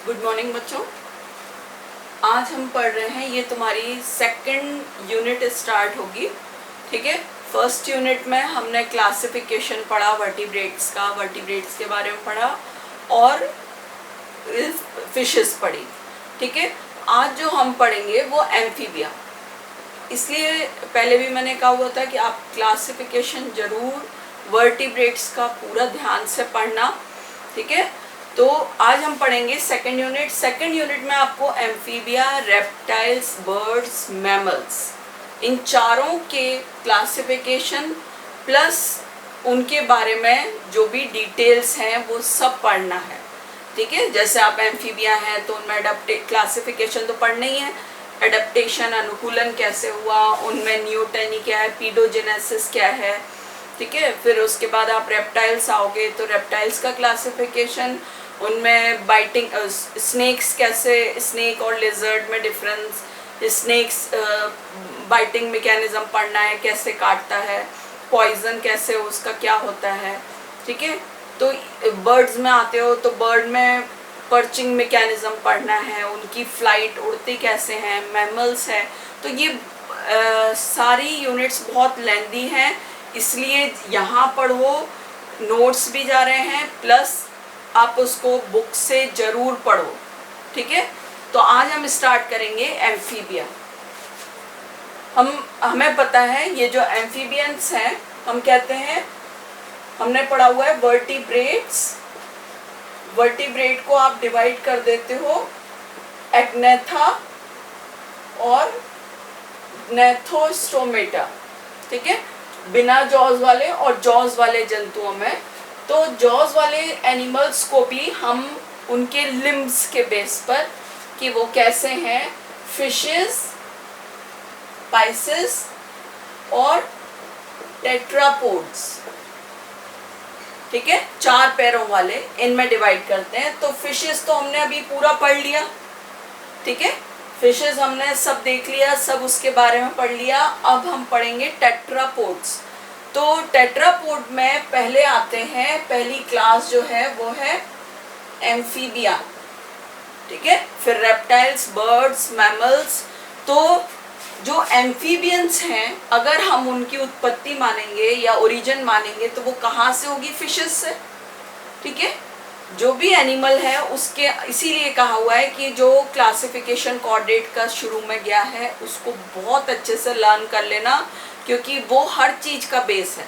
Good morning बच्चों। आज हम पढ़ रहे हैं, ये तुम्हारी सेकंड यूनिट स्टार्ट होगी। ठीक है, फर्स्ट यूनिट में हमने क्लासिफिकेशन पढ़ा, वर्टिब्रेट्स के बारे में पढ़ा और फिशेस पढ़ी। ठीक है, आज जो हम पढ़ेंगे वो एम्फीबिया। इसलिए पहले भी मैंने कहा हुआ था कि आप क्लासिफिकेशन जरूर वर्टिब्रेट्स का पूरा ध्यान से पढ़ना। ठीक है, तो आज हम पढ़ेंगे सेकंड यूनिट में आपको एम्फीबिया, रेप्टाइल्स, बर्ड्स, मैमल्स, इन चारों के क्लासिफिकेशन प्लस उनके बारे में जो भी डिटेल्स हैं वो सब पढ़ना है। ठीक है, जैसे आप एम्फीबिया हैं तो उनमें क्लासिफिकेशन तो पढ़ना ही है, एडेप्टेशन अनुकूलन कैसे हुआ, उनमें न्यूटनी क्या है, पीडोजेनेसिस क्या है। ठीक है, फिर उसके बाद आप रेप्टाइल्स आओगे तो रेप्टाइल्स का क्लासिफिकेशन, उनमें बाइटिंग स्नेक्स कैसे, स्नेक और लिजर्ड में डिफरेंस, स्नेक्स बाइटिंग मैकेनिज्म पढ़ना है, कैसे काटता है, पॉइजन कैसे उसका क्या होता है। ठीक है, तो बर्ड्स में आते हो तो बर्ड में पर्चिंग मैकेनिज्म पढ़ना है, उनकी फ्लाइट उड़ती कैसे हैं, मैमल्स है। तो ये सारी यूनिट्स बहुत लेंदी हैं, इसलिए यहाँ पढ़ो, नोट्स भी जा रहे हैं प्लस आप उसको बुक से जरूर पढ़ो। ठीक है, तो आज हम स्टार्ट करेंगे एम्फीबिया। हमें पता है ये जो एम्फीबियंस हैं, हम कहते हैं, हमने पढ़ा हुआ है वर्टिब्रेट्स। वर्टिब्रेट को आप डिवाइड कर देते हो एक्नेथा और नेथोस्टोमेटा। ठीक है, बिना जॉज वाले और जॉज वाले जंतुओं में। तो जॉज वाले एनिमल्स को भी हम उनके लिम्स के बेस पर कि वो कैसे हैं, फिशेस, पाइसेस और टेट्रापोड्स। ठीक है, 4 पैरों वाले, इनमें डिवाइड करते हैं। तो फिशेस तो हमने अभी पूरा पढ़ लिया। ठीक है, फिशेस हमने सब देख लिया, सब उसके बारे में पढ़ लिया। अब हम पढ़ेंगे टेट्रापोड्स। तो टेट्रापोड में पहले आते हैं, पहली क्लास जो है वो है एम्फीबिया। ठीक है, फिर रेप्टाइल्स, बर्ड्स, मैमल्स। तो जो एम्फीबियंस हैं, अगर हम उनकी उत्पत्ति मानेंगे या ओरिजिन मानेंगे तो वो कहाँ से होगी? फिशेस से। ठीक है, जो भी एनिमल है उसके, इसीलिए कहा हुआ है कि जो क्लासिफिकेशन कोऑर्डिनेट का शुरू में गया है उसको बहुत अच्छे से लर्न कर लेना, क्योंकि वो हर चीज का बेस है।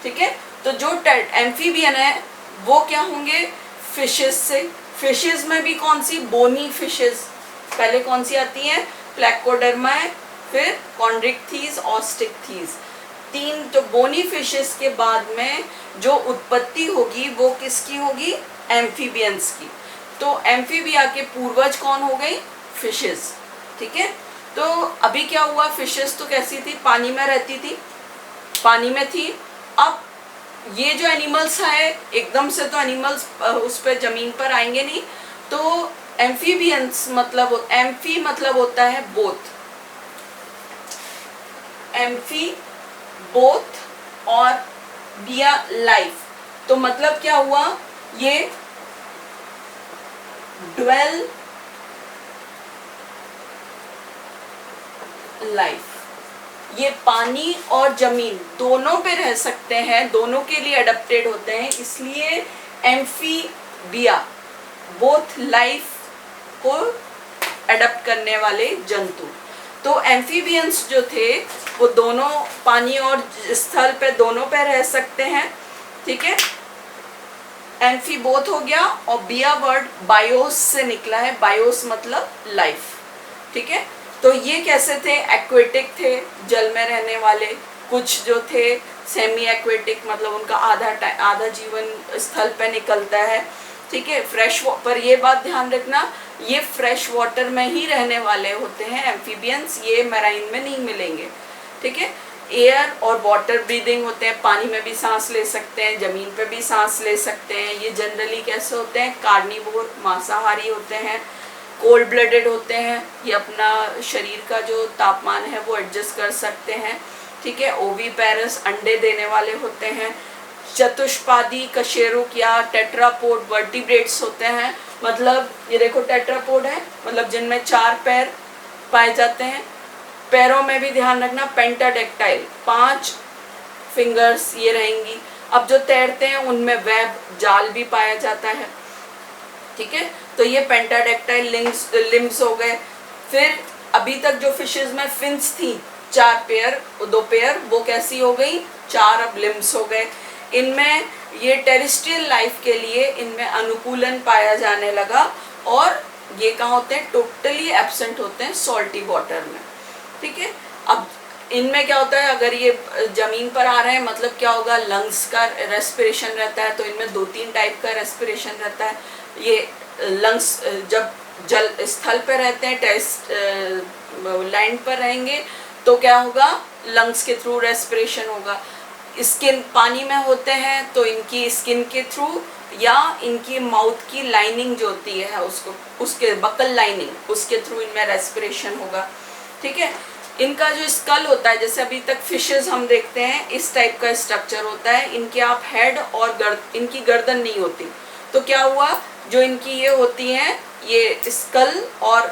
ठीक है, तो जो एम्फीबियन है वो क्या होंगे? फिशेस से। फिशेस में भी कौन सी? Bony fishes. पहले कौन सी आती हैं? प्लेकोडर्मा, फिर कॉन्ड्रिक्थीज, ऑस्टिकथीज। 3 तो बोनी फिशेस के बाद में जो उत्पत्ति होगी वो किसकी होगी? एम्फीबियंस की। तो एम्फीबिया के पूर्वज कौन हो गई? फिशेस। ठीक है, तो अभी क्या हुआ? फिशेस तो कैसी थी? पानी में रहती थी, पानी में थी। अब ये जो एनिमल्स है, एकदम से तो एनिमल्स उस पर जमीन पर आएंगे नहीं। तो एम्फीबियंस मतलब, एम्फी मतलब होता है बोथ, एम्फी बोथ और बिया लाइफ। तो मतलब क्या हुआ? ये ड्वेल लाइफ, ये पानी और जमीन दोनों पे रह सकते हैं, दोनों के लिए अडेप्टेड होते हैं, इसलिए एम्फीबिया बोथ लाइफ को अडेप्ट करने वाले जंतु। तो एम्फीबियंस जो थे वो दोनों पानी और स्थल पे दोनों पे रह सकते हैं। ठीक है, एम्फी बोथ हो गया। और बिया वर्ड बायोस से निकला है, बायोस मतलब लाइफ। ठीक है, तो ये कैसे थे? एक्वेटिक थे, जल में रहने वाले। कुछ जो थे सेमी एक्वेटिक, मतलब उनका आधा जीवन स्थल पे निकलता है। ठीक है, फ्रेश, पर ये बात ध्यान रखना, ये फ्रेश वाटर में ही रहने वाले होते हैं एम्फीबियंस, ये मैराइन में नहीं मिलेंगे। ठीक है, एयर और वाटर ब्रीदिंग होते हैं, पानी में भी सांस ले सकते हैं, जमीन पे भी सांस ले सकते हैं। ये जनरली कैसे होते हैं? कार्निवोर, मांसाहारी होते हैं, कोल्ड ब्लडेड होते हैं, ये अपना शरीर का जो तापमान है वो एडजस्ट कर सकते हैं। ठीक है, ओवीपेरस, अंडे देने वाले होते हैं। चतुष्पादी कशेरुकिया, टेट्रापोड वर्टिब्रेट्स होते हैं। मतलब ये देखो टेट्रापोड है, मतलब जिनमें 4 पैर पाए जाते हैं। पैरों में भी ध्यान रखना पेंटाडेक्टाइल, 5 फिंगर्स ये रहेंगी। अब जो तैरते हैं उनमें वेब जाल भी पाया जाता है, ठीक है। तो ये पेंटाडेक्टाइल लिम्स हो गए। फिर अभी तक जो फिशेज में फिन्स थी 4 पेयर 2 पेयर, वो कैसी हो गई 4 अब लिम्स हो गए। इनमें ये टेरेस्ट्रियल लाइफ के लिए इनमें अनुकूलन पाया जाने लगा और ये कहाँ होते हैं, टोटली एब्सेंट होते हैं सॉल्टी वाटर में, ठीक है। अब इनमें क्या होता है, अगर ये जमीन पर आ रहे हैं मतलब क्या होगा, लंग्स का रेस्पिरेशन रहता है। तो इनमें 2-3 टाइप का रेस्पिरेशन रहता है। ये लंग्स जब जल स्थल पर रहते हैं, लैंड पर रहेंगे तो क्या होगा, लंग्स के थ्रू रेस्पिरेशन होगा। स्किन पानी में होते हैं तो इनकी स्किन के थ्रू या इनकी माउथ की लाइनिंग जो होती है उसके बकल लाइनिंग, उसके थ्रू इनमें रेस्पिरेशन होगा, ठीक है। इनका जो स्कल होता है, जैसे अभी तक फिशेस हम देखते हैं इस टाइप का स्ट्रक्चर होता है। इनके आप हेड और इनकी गर्दन नहीं होती। तो क्या हुआ, जो इनकी ये होती हैं, ये स्कल और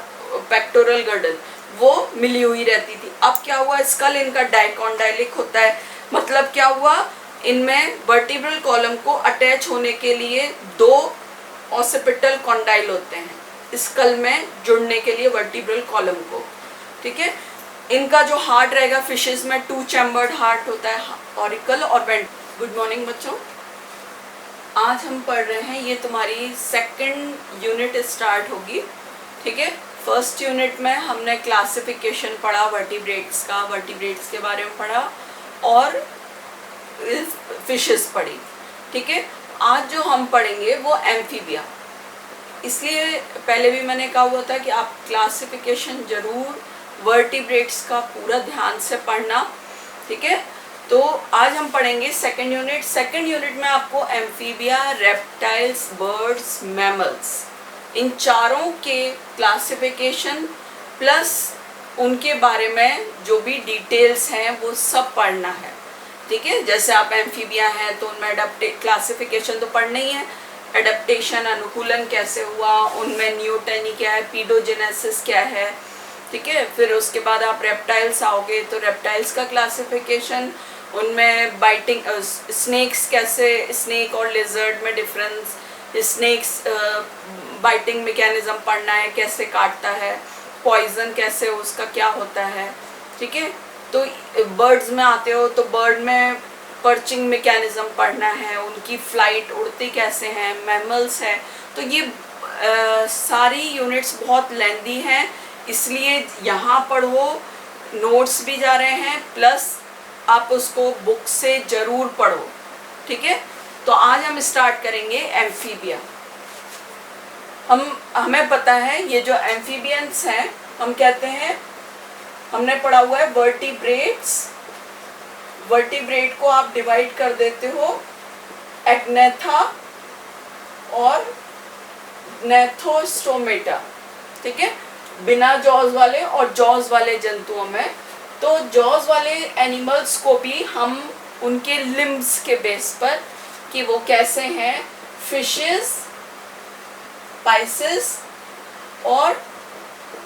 पेक्टोरल गर्दन वो मिली हुई रहती थी। अब क्या हुआ, स्कल इनका डाइकॉन्डाइलिक होता है। मतलब क्या हुआ, इनमें वर्टिब्रल कॉलम को अटैच होने के लिए 2 ऑसिपिटल कॉन्डाइल होते हैं स्कल में जुड़ने के लिए वर्टिब्रल कॉलम को, ठीक है। इनका जो हार्ट रहेगा फिशेस में 2 चैम्बर्ड हार्ट होता है, ऑरिकल और वेंट। गुड मॉर्निंग बच्चों, आज हम पढ़ रहे हैं, ये तुम्हारी 2nd यूनिट स्टार्ट होगी, ठीक है। फर्स्ट यूनिट में हमने क्लासिफिकेशन पढ़ा वर्टिब्रेट्स का, वर्टिब्रेट्स के बारे में पढ़ा और फिशेस पढ़ी, ठीक है। आज जो हम पढ़ेंगे वो एम्फीबिया। इसलिए पहले भी मैंने कहा हुआ था कि आप क्लासिफिकेशन जरूर वर्टिब्रेट्स का पूरा ध्यान से पढ़ना, ठीक है। तो आज हम पढ़ेंगे 2nd यूनिट। 2nd यूनिट में आपको एम्फीबिया, रेप्टाइल्स, बर्ड्स, मैमल्स, इन चारों के क्लासिफिकेशन प्लस उनके बारे में जो भी डिटेल्स हैं वो सब पढ़ना है, ठीक है। जैसे आप एम्फीबिया हैं तो उनमें क्लासिफिकेशन तो पढ़ना ही है, एडेप्टेशन अनुकूलन कैसे हुआ, उनमें न्यूटनी क्या है, पीडोजेनेसिस क्या है, ठीक है। फिर उसके बाद आप रेप्टाइल्स आओगे तो रेप्टाइल्स का क्लासिफिकेशन, उनमें बाइटिंग स्नेक्स कैसे, स्नेक और लिजर्ड में डिफरेंस, स्नेक्स बाइटिंग मैकेनिज्म पढ़ना है, कैसे काटता है, पॉइजन कैसे उसका क्या होता है, ठीक है। तो बर्ड्स में आते हो तो बर्ड में पर्चिंग मैकेनिज्म पढ़ना है, उनकी फ्लाइट उड़ती कैसे हैं, मैमल्स है। तो ये सारी यूनिट्स बहुत लेंदी हैं, इसलिए यहाँ पढ़ो, नोट्स भी जा रहे हैं प्लस आप उसको बुक से ज़रूर पढ़ो, ठीक है। तो आज हम स्टार्ट करेंगे एम्फीबिया। हमें पता है ये जो एम्फीबियंस हैं, हम कहते हैं, हमने पढ़ा हुआ है वर्टिब्रेट्स। वर्टिब्रेट को आप डिवाइड कर देते हो एक्नेथा और नेथोस्टोमेटा, ठीक है, बिना जॉज वाले और जॉज वाले जंतुओं में। तो जॉज वाले एनिमल्स को भी हम उनके लिम्स के बेस पर कि वो कैसे हैं, फिशेस, पाइसेस और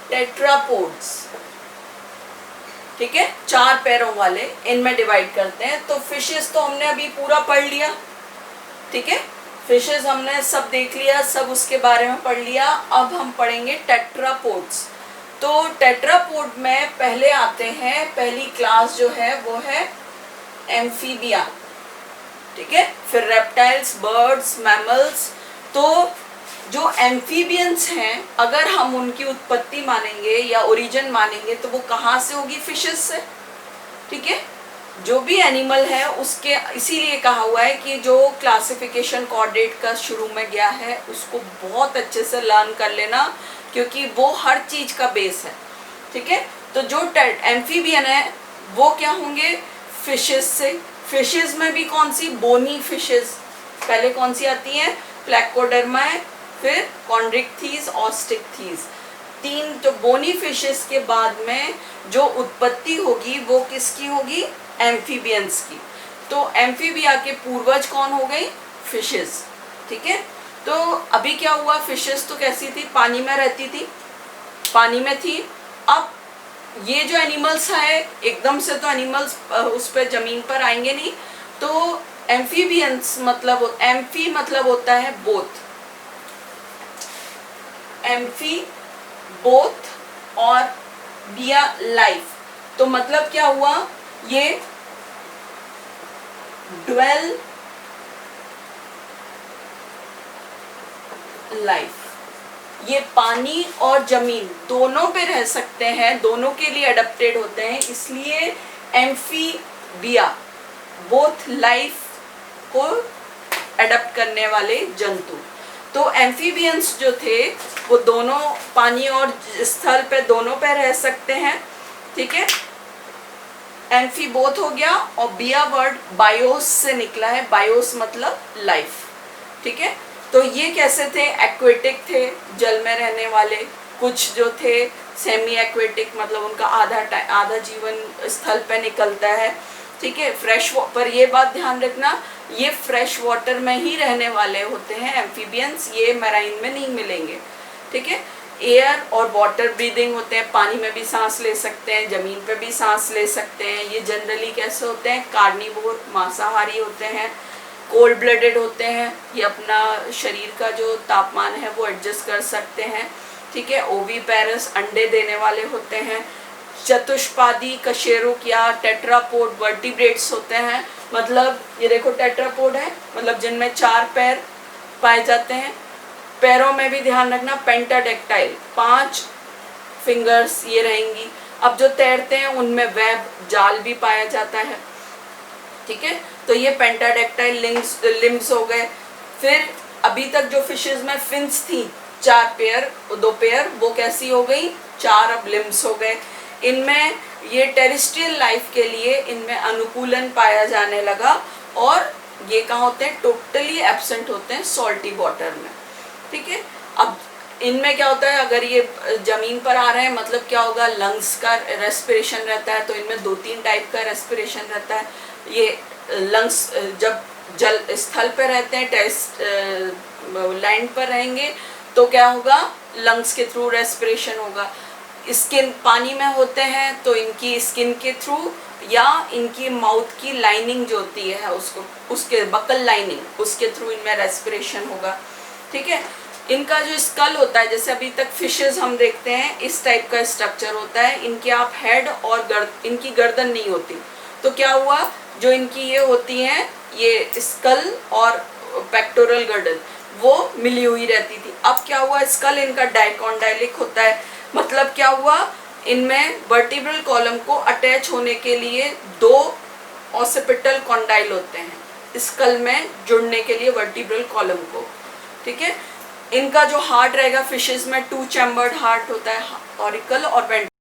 टेट्रापोड्स, ठीक है, 4 पैरों वाले इनमें डिवाइड करते हैं। तो फिशेस तो हमने अभी पूरा पढ़ लिया, ठीक है, फिशेस हमने सब देख लिया, सब उसके बारे में पढ़ लिया। अब हम पढ़ेंगे टेट्रापोड्स। तो टेट्रापोड में पहले आते हैं, पहली क्लास जो है वो है एम्फीबिया, ठीक है। फिर रेप्टाइल्स, बर्ड्स, मैमल्स। तो जो एम्फीबियंस हैं, अगर हम उनकी उत्पत्ति मानेंगे या ओरिजिन मानेंगे तो वो कहाँ से होगी, फिशेस से, ठीक है। जो भी एनिमल है उसके, इसीलिए कहा हुआ है कि जो क्लासिफिकेशन कोऑर्डिनेट का शुरू में गया है उसको बहुत अच्छे से लर्न कर लेना, क्योंकि वो हर चीज का बेस है, ठीक है। तो जो एम्फीबियन है वो क्या होंगे, फिशेस से। फिशेस में भी कौन सी, बोनी फिशेस पहले कौन सी आती हैं, प्लेकोडर्मा, फिर कॉन्ड्रिक्थीज, ऑस्टिकथीज, 3। तो बोनी फिशेस के बाद में जो उत्पत्ति होगी वो किसकी होगी, एम्फीबियंस की। तो एम्फीबिया के पूर्वज कौन हो गई? फिशेस। ठीक है, तो अभी क्या हुआ, फिशेस तो कैसी थी? पानी में रहती थी, पानी में थी। अब ये जो एनिमल्स है, एकदम से तो एनिमल्स उस पर जमीन पर आएंगे नहीं, तो एम्फीबियंस मतलब, एम्फी मतलब होता है बोथ, एम्फी बोथ और बिया लाइफ। तो मतलब क्या हुआ, ये ड्वेल लाइफ, ये पानी और जमीन दोनों पे रह सकते हैं, दोनों के लिए अडेप्टेड होते हैं, इसलिए एम्फीबिया बोथ लाइफ को अडेप्ट करने वाले जंतु। तो एम्फीबियंस जो थे वो दोनों पानी और स्थल पे दोनों पे रह सकते हैं। ठीक है, एम्फी बोथ हो गया, और बिया वर्ड बायोस से निकला है, बायोस मतलब लाइफ। ठीक है, तो ये कैसे थे? एक्वेटिक थे, जल में रहने वाले। कुछ जो थे सेमी एक्वेटिक, मतलब उनका आधा जीवन स्थल पे निकलता है। ठीक है, फ्रेश, पर ये बात ध्यान रखना, ये फ्रेश वाटर में ही रहने वाले होते हैं एम्फीबियंस, ये मैराइन में नहीं मिलेंगे। ठीक है, एयर और वाटर ब्रीदिंग होते हैं, पानी में भी सांस ले सकते हैं, जमीन पे भी सांस ले सकते हैं। ये जनरली कैसे होते हैं? कार्निवोर, मांसाहारी होते हैं, कोल्ड ब्लडेड होते हैं, ये अपना शरीर का जो तापमान है वो एडजस्ट कर सकते हैं। ठीक है, ओवीपेरस, अंडे देने वाले होते हैं। चतुष्पादी, कशेरुकिया, टेट्रापोड, वर्टिब्रेट्स होते हैं, मतलब ये देखो टेट्रापोड है, मतलब जिनमें 4 पैर पाए जाते हैं। पैरों में भी ध्यान रखना, पेंटाडेक्टाइल, 5 फिंगर्स ये रहेंगी। अब जो तैरते हैं उनमें वेब, जाल भी पाया जाता है। ठीक है, तो ये पेंटाडेक्टाइल लिम्स हो गए। फिर अभी तक जो फिशेस में फिन्स थी 4 पेयर, 2 पेयर, वो कैसी हो गई? 4 अब लिम्स हो गए। इनमें ये टेरेस्ट्रियल लाइफ के लिए इनमें अनुकूलन पाया जाने लगा, और ये कहाँ होते हैं? टोटली एब्सेंट होते हैं सॉल्टी वाटर में। ठीक है, अब इनमें क्या होता है, अगर ये जमीन पर आ रहे हैं मतलब क्या होगा? लंग्स का रेस्पिरेशन रहता है, तो इनमें 2-3 टाइप का रेस्पिरेशन रहता है। ये लंग्स जब जल स्थल पर रहते हैं, लैंड पर रहेंगे तो क्या होगा? लंग्स के थ्रू रेस्पिरेशन होगा। स्किन पानी में होते हैं तो इनकी स्किन के थ्रू, या इनकी माउथ की लाइनिंग जो होती है उसके बकल लाइनिंग, उसके थ्रू इनमें रेस्पिरेशन होगा। ठीक है, इनका जो स्कल होता है, जैसे अभी तक फिशेस हम देखते हैं इस टाइप का स्ट्रक्चर होता है, इनके आप हेड और इनकी गर्दन नहीं होती। तो क्या हुआ, जो इनकी ये होती हैं, ये स्कल और पेक्टोरल गर्दन वो मिली हुई रहती थी। अब क्या हुआ, स्कल इनका डाइकॉन्डाइलिक होता है, मतलब क्या हुआ, इनमें वर्टिब्रल कॉलम को अटैच होने के लिए 2 ऑसिपिटल कॉन्डाइल होते हैं स्कल में जुड़ने के लिए वर्टिब्रल कॉलम को। ठीक है, इनका जो हार्ट रहेगा फिशेस में 2 चैम्बर्ड हार्ट होता है, ऑरिकल और वेंट्रिकल।